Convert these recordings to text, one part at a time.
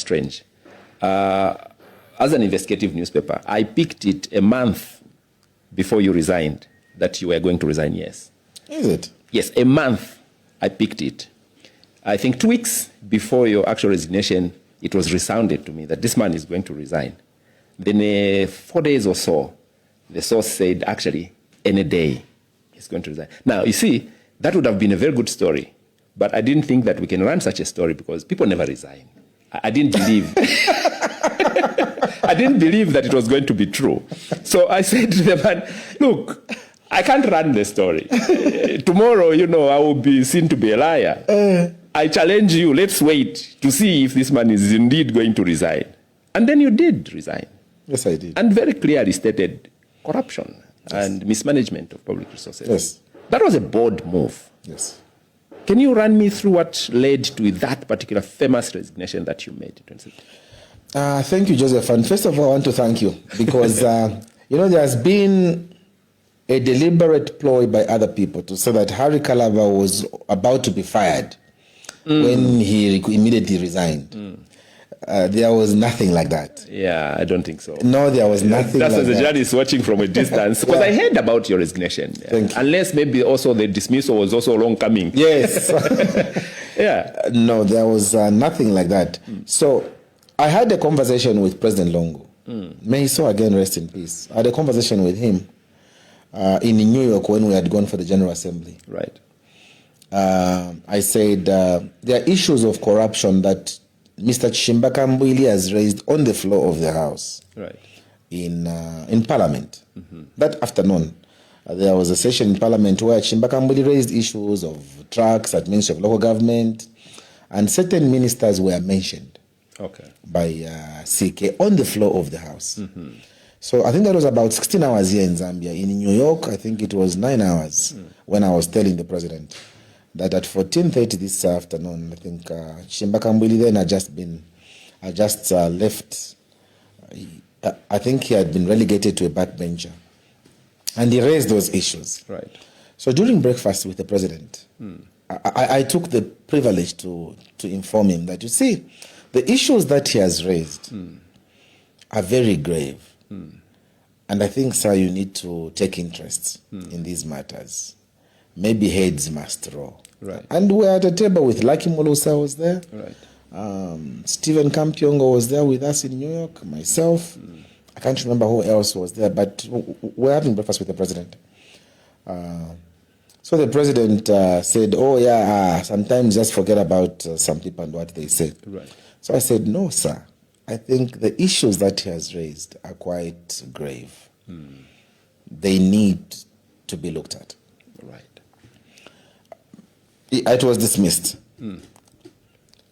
strange. As an investigative newspaper, I picked it a month before you resigned that you were going to resign, yes. Is it? Yes, a month I picked it. I think 2 weeks before your actual resignation, it was resounded to me that this man is going to resign. Then 4 days or so, the source said, actually, any day he's going to resign. Now, you see, that would have been a very good story, but I didn't think that we can run such a story because people never resign. I didn't believe. I didn't believe that it was going to be true. So I said to the man, look, I can't run the story. Tomorrow, I will be seen to be a liar. I challenge you, let's wait to see if this man is indeed going to resign. And then you did resign. Yes, I did. And very clearly stated corruption and mismanagement of public resources. Yes. That was a bold move. Yes. Can you run me through what led to that particular famous resignation that you made in 2017? Thank you, Joseph. And first of all, I want to thank you because, there has been a deliberate ploy by other people to say that Harry Kalaba was about to be fired when he immediately resigned. There was nothing like that. Yeah, I don't think so. No, there was nothing That's like as a that. journalist watching from a distance. Because I heard about your resignation. Thank you. Unless maybe also the dismissal was also long coming. Yes. Yeah. No, there was nothing like that. So I had a conversation with President Longo. May he so again rest in peace. I had a conversation with him in New York when we had gone for the General Assembly. Right. I said there are issues of corruption that Mr. Chimbaka Mbwili has raised on the floor of the House. Right. In Parliament. That afternoon, there was a session in Parliament where Chimbaka Mbwili raised issues of trucks at Ministry of Local Government, and certain ministers were mentioned by CK on the floor of the House. So I think that was about 16 hours here in Zambia. In New York, I think it was 9 hours when I was telling the president that at 14:30 this afternoon, I think Chimbaka Mbwili then had just left. I think he had been relegated to a backbencher. And he raised those issues. Right. So during breakfast with the president, I took the privilege to inform him that, you see, the issues that he has raised are very grave. And I think, sir, you need to take interest in these matters. Maybe heads must roll. Right. And we were at a table with Lucky Molusa was there. Right. Stephen Kampiongo was there with us in New York, myself. I can't remember who else was there, but we're having breakfast with the president. So the president said, oh, yeah, sometimes just forget about some people and what they said. Right. So I said, no, sir. I think the issues that he has raised are quite grave. They need to be looked at. Right. It was dismissed.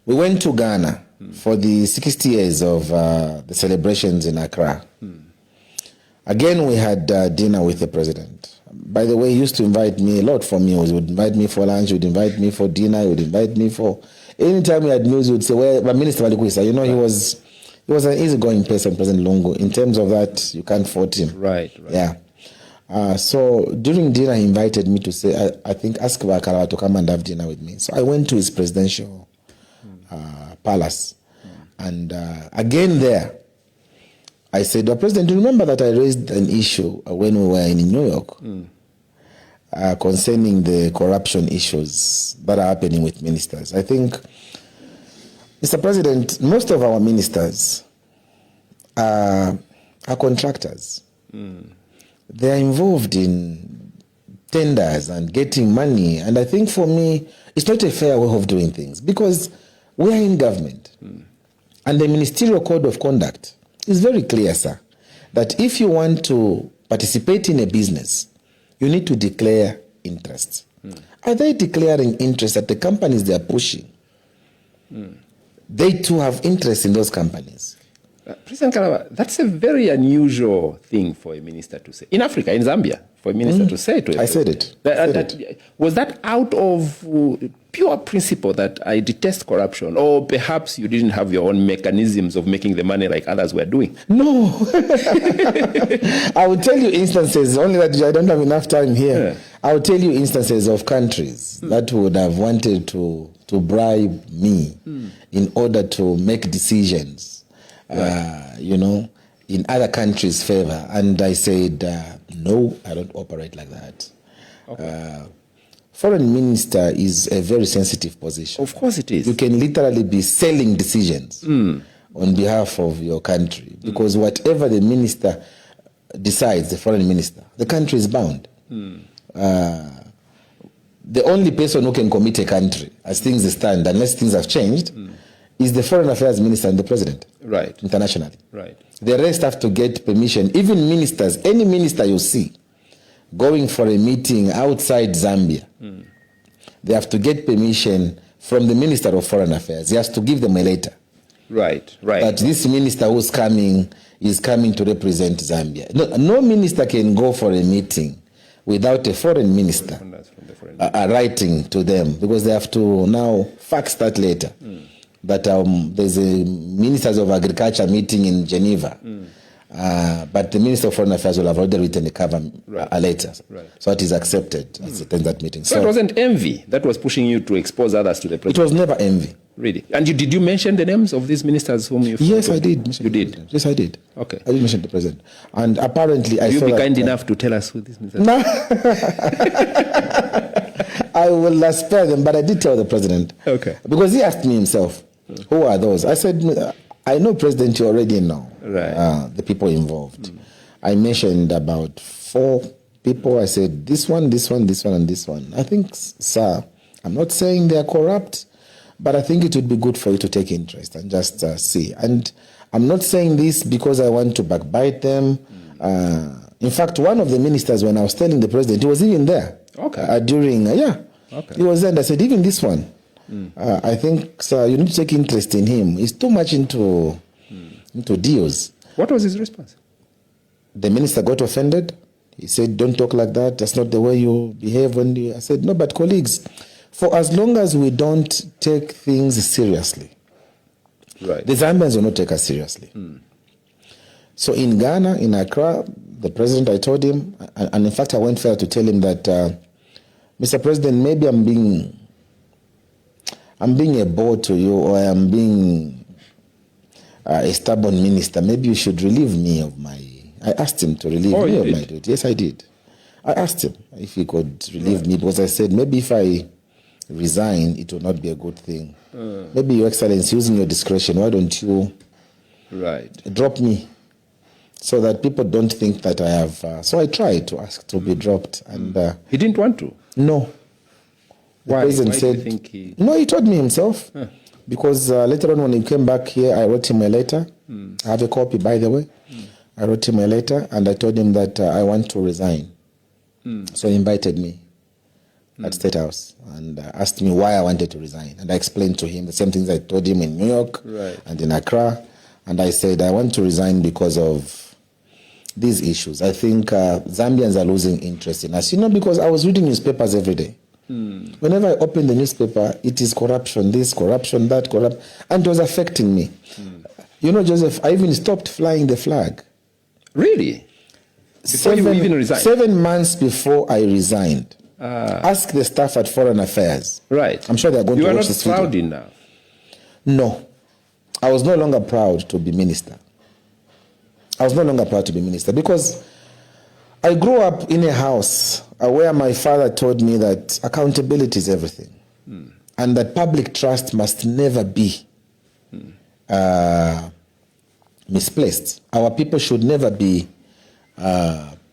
We went to Ghana for the 60 years of the celebrations in Accra. Again, we had dinner with the president. By the way, he used to invite me a lot for meals. He would invite me for lunch, he would invite me for dinner, he would invite me for... Anytime we had news, he would say, well, Minister Malikuisa, he was an easygoing person, President Longo. In terms of that, you can't fault him. Right. Yeah. So during dinner, he invited me to say, I think, ask Bakala to come and have dinner with me. So I went to his presidential palace. And again there, I said, President, do you remember that I raised an issue when we were in New York concerning the corruption issues that are happening with ministers? I think, Mr. President, most of our ministers are contractors. They are involved in tenders and getting money. And I think for me, it's not a fair way of doing things because we are in government. And the Ministerial Code of Conduct is very clear, sir, that if you want to participate in a business, you need to declare interests. Are they declaring interest at the companies they are pushing? They too have interest in those companies. President Kalaba, that's a very unusual thing for a minister to say. In Africa, in Zambia, for a minister to say to a I said it. Was that out of pure principle that I detest corruption, or perhaps you didn't have your own mechanisms of making the money like others were doing? No. I will tell you instances, only that I don't have enough time here. Yeah. I will tell you instances of countries that would have wanted to bribe me in order to make decisions, in other countries' favor. And I said, no, I don't operate like that. Okay. Foreign minister is a very sensitive position. Of course it is. You can literally be selling decisions on behalf of your country, because whatever the minister decides, the foreign minister, the country is bound. The only person who can commit a country, as things stand, unless things have changed, is the foreign affairs minister and the president. Right. Internationally. Right. The rest have to get permission. Even ministers, any minister you see going for a meeting outside Zambia, they have to get permission from the Minister of Foreign Affairs. He has to give them a letter. Right. Right. That this minister who's coming is coming to represent Zambia. No minister can go for a meeting without a foreign minister writing to them, because they have to now fax that letter. That there's a Ministers of Agriculture meeting in Geneva, but the Minister of Foreign Affairs will have already written a letter, so it is accepted as attend that meeting. So it wasn't envy that was pushing you to expose others to the president? It was never envy. Really? And did you mention the names of these ministers whom you... Yes, I did. You did? Yes, I did. Okay. I did mention the president. And apparently I saw Will you be kind enough to tell us who these ministers are? No. I will spare them, but I did tell the president. Okay. Because he asked me himself, who are those? I said, I know, President, you already know the people involved. I mentioned about 4 people. I said, this one, this one, this one, and this one. I think, sir, I'm not saying they're corrupt, but I think it would be good for you to take interest and just see. And I'm not saying this because I want to backbite them. In fact, one of the ministers, when I was telling the president, he was even there. Okay. Okay. He was there, and I said, even this one, I think, sir, you need to take interest in him. He's too much into deals. What was his response? The minister got offended. He said, don't talk like that. That's not the way you behave. I said, no, but colleagues, for as long as we don't take things seriously, the Zambians will not take us seriously. So in Ghana, in Accra, the president, I told him, and in fact I went further to tell him that, Mr. President, maybe I'm being a bore to you, or I'm being a stubborn minister. Maybe you should relieve me of my... I asked him to relieve me of my duty. Yes, I did. I asked him if he could relieve me, because I said, maybe if I resign, it will not be a good thing. Maybe, Your Excellency, using your discretion, why don't you drop me, so that people don't think that I have... So I tried to ask to be dropped. And he didn't want to? No. The president said, do you think he... No, he told me himself. Because later on when he came back here, I wrote him a letter. I have a copy, by the way. I wrote him a letter, and I told him that I want to resign. So he invited me at State House and asked me why I wanted to resign. And I explained to him the same things I told him in New York and in Accra. And I said, I want to resign because of these issues. I think Zambians are losing interest in us. Because I was reading newspapers every day. Whenever I open the newspaper, it is corruption, this, corruption, that, and it was affecting me. Joseph, I even stopped flying the flag. Really? Before you even resigned? 7 months before I resigned. Ask the staff at Foreign Affairs. Right. I'm sure they're going to watch this video. You are not proud enough? No. I was no longer proud to be minister. Because I grew up in a house where my father told me that accountability is everything. And that public trust must never be misplaced. Our people should never be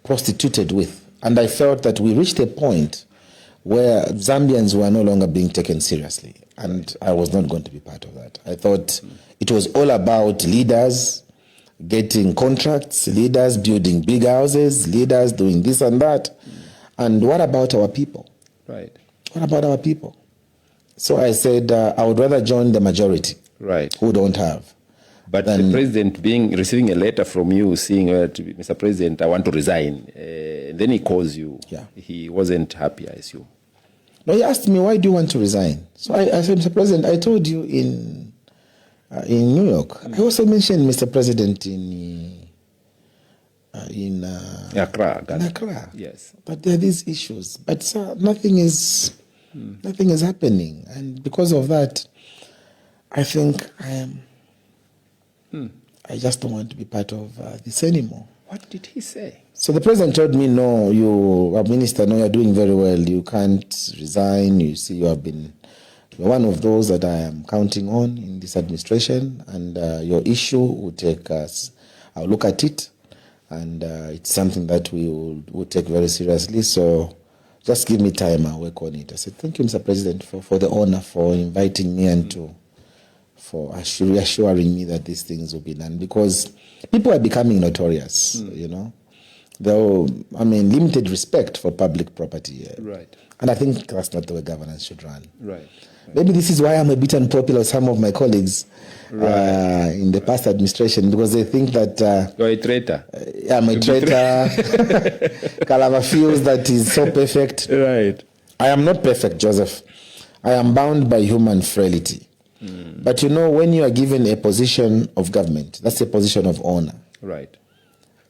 prostituted with. And I felt that we reached a point where Zambians were no longer being taken seriously. And I was not going to be part of that. I thought it was all about leaders getting contracts, leaders building big houses, leaders doing this and that. And what about our people? Right. What about our people? So I said I would rather join the majority who don't have. But the president receiving a letter from you saying, Mr. President, I want to resign, then he calls you. Yeah. He wasn't happy, I assume. No, he asked me, why do you want to resign? So I said, Mr. President, I told you in New York. I also mentioned Mr. President in Accra. In Accra. Yes. But there are these issues. But sir, nothing is happening. And because of that, I think I just don't want to be part of this anymore. What did he say? So the president told me, no, you are minister, no, you're doing very well. You can't resign. You see, you're one of those that I am counting on in this administration, and your issue will take us. I'll look at it, and it's something that we will take very seriously. So just give me time, I'll work on it. I said, thank you, Mr. President, for the honor, for inviting me and for reassuring me that these things will be done, because people are becoming notorious, you know. Though, limited respect for public property. Right. And I think that's not the way governance should run. Right. Maybe this is why I'm a bit unpopular with some of my colleagues in the past administration, because they think that you're a traitor. I'm a traitor. Kalava feels that he's so perfect. Right. I am not perfect, Joseph. I am bound by human frailty. But you know, when you are given a position of government, that's a position of honor. Right.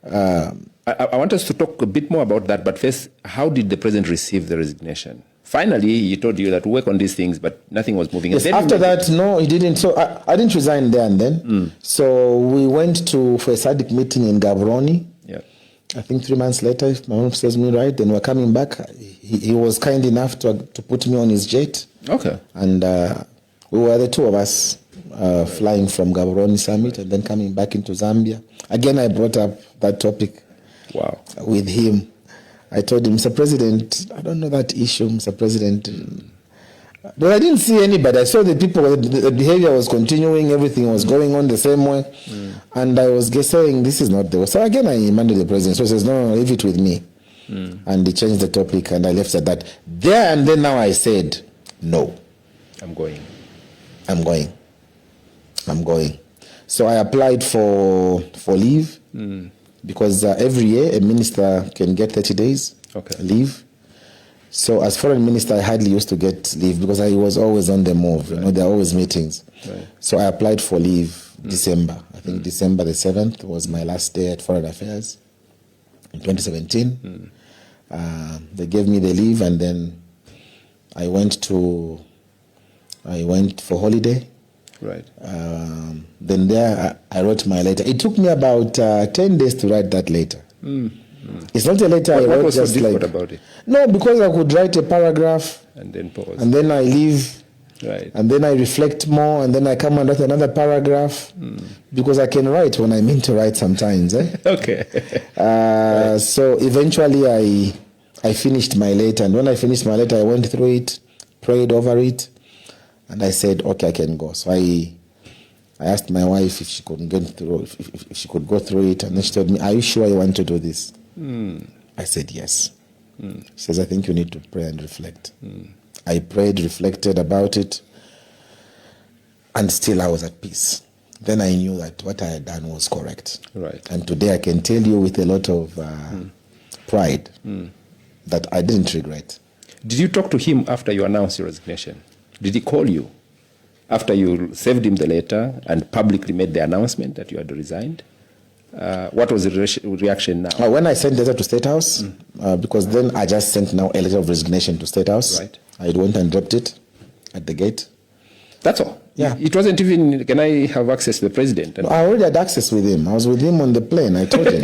I want us to talk a bit more about that, but first, how did the president receive the resignation? Finally, he told you that we work on these things, but nothing was moving. Yes, after that, no, he didn't. So I didn't resign there and then. So we went for a SADC meeting in Gaborone. Yeah. I think 3 months later, if my mom says me right, then we're coming back. He was kind enough to put me on his jet. Okay. And we were the two of us flying from Gaborone Summit and then coming back into Zambia. Again, I brought up that topic. Wow. With him. I told him, Mr. President, I don't know that issue, Mr. President. But I didn't see anybody. I saw the people, the behavior was continuing, everything was going on the same way. And I was saying, this is not the way. So again, I demanded the president. So he says, no, leave it with me. And he changed the topic and I left at that. There and then now I said, no. I'm going. So I applied for leave. Because every year a minister can get 30 days leave. So as foreign minister, I hardly used to get leave because I was always on the move. You know, there are always meetings. Right. So I applied for leave December. I think December the 7th was my last day at Foreign Affairs in 2017. They gave me the leave and then I went for holiday. Right. Then there I wrote my letter. It took me about 10 days to write that letter. It's not a letter I wrote. What was just so difficult about it? No, because I could write a paragraph and then pause. And then I leave. Right. And then I reflect more and then I come and write another paragraph. Because I can write when I mean to write sometimes. Okay. So eventually I finished my letter, and when I finished my letter I went through it, prayed over it. And I said, okay, I can go. So I asked my wife if she could get through, if she could go through it, and then she told me, "Are you sure you want to do this?" I said, "Yes." She says, "I think you need to pray and reflect." I prayed, reflected about it, and still I was at peace. Then I knew that what I had done was correct. Right. And today I can tell you with a lot of pride that I didn't regret. Did you talk to him after you announced your resignation? Did he call you after you served him the letter and publicly made the announcement that you had resigned? What was the reaction now? When I sent the letter to State House, because then I just sent now a letter of resignation to State House. Right. I went and dropped it at the gate. That's all? Yeah. It wasn't even, can I have access to the president? No, I already had access with him. I was with him on the plane. I told him.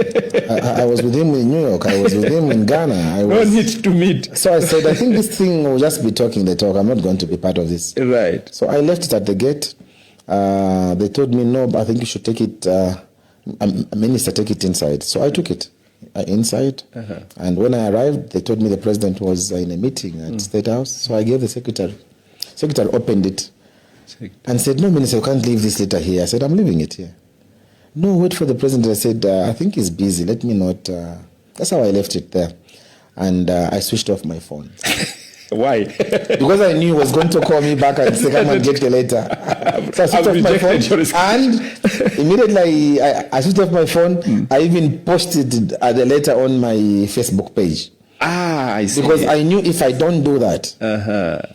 I was with him in New York. I was with him in Ghana. No need to meet. So I said, I think this thing will just be talking the talk. I'm not going to be part of this. Right. So I left it at the gate. They told me, no, but I think you should take it, a minister, take it inside. So I took it inside. And when I arrived, they told me the president was in a meeting at State House. So I gave the secretary. Secretary opened it and said, "No, Minister, you can't leave this letter here." I said, "I'm leaving it here." "No, wait for the president." I said, "I think he's busy. Let me not." That's how I left it there. And I switched off my phone. Why? Because I knew he was going to call me back and say, come and get the letter. So I switched off my phone, and immediately I switched off my phone. I even posted the letter on my Facebook page. I see. Because I knew if I don't do that,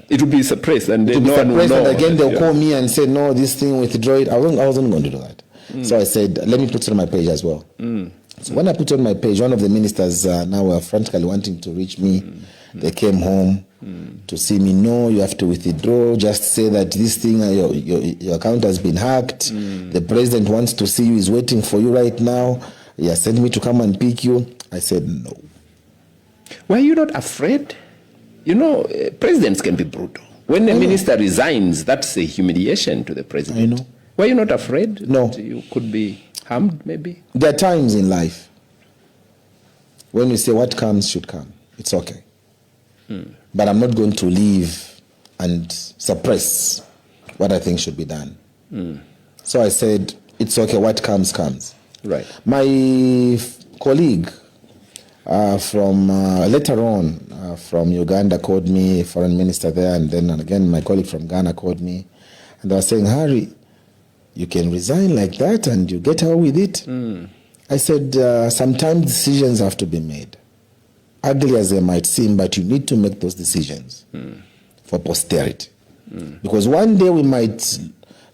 it would be suppressed, and then no one will suppressed, know. and again they'll call me and say, no, this thing, withdraw it. I wasn't going to do that. So I said, let me put it on my page as well. So when I put it on my page, one of the ministers now were frantically wanting to reach me. They came home to see me. No, you have to withdraw. Just say that this thing, your account has been hacked. The president wants to see you. He's waiting for you right now. He has sent me to come and pick you. I said no. Were you not afraid? You know, presidents can be brutal. When a minister resigns, that's a humiliation to the president. I know. Were you not afraid No. that you could be harmed, maybe? There are times in life when we say what comes should come. It's okay. But I'm not going to leave and suppress what I think should be done. So I said, it's okay, what comes, comes. Right. My colleague from later on from Uganda called me, foreign minister there, and then again my colleague from Ghana called me, and they were saying, Harry, you can resign like that and you get out with it. I said, sometimes decisions have to be made. Ugly as they might seem, but you need to make those decisions for posterity. Because one day we might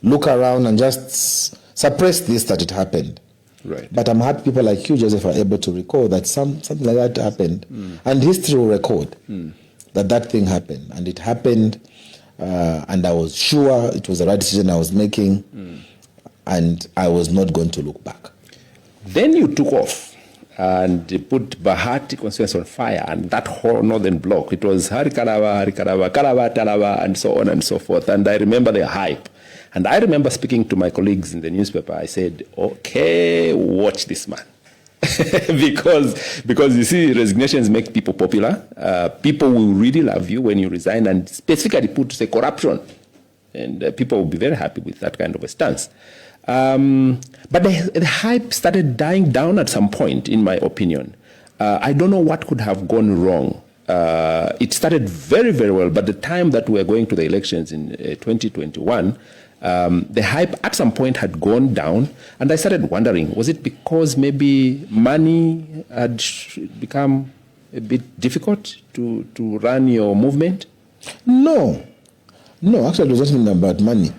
look around and just suppress this, that it happened. Right. But I'm happy people like you, Joseph, are able to recall that something like that happened. And history will record that thing happened. And it happened, and I was sure it was the right decision I was making, and I was not going to look back. Then you took off and put Bahati constituency on fire, and that whole northern block. It was Hari Kalaba, Talaba, and so on and so forth. And I remember the hype. And I remember speaking to my colleagues in the newspaper. I said, okay, watch this man. because you see, resignations make people popular. People will really love you when you resign, and specifically put, say, corruption. And people will be very happy with that kind of a stance. But the hype started dying down at some point, in my opinion. I don't know what could have gone wrong. It started very, very well, but the time that we were going to the elections in 2021, the hype at some point had gone down, and I started wondering, was it because maybe money had become a bit difficult to run your movement? No, actually it wasn't about money.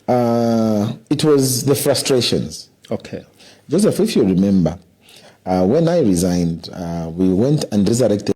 It was the frustrations. Okay. Joseph, if you remember, when I resigned, we went and resurrected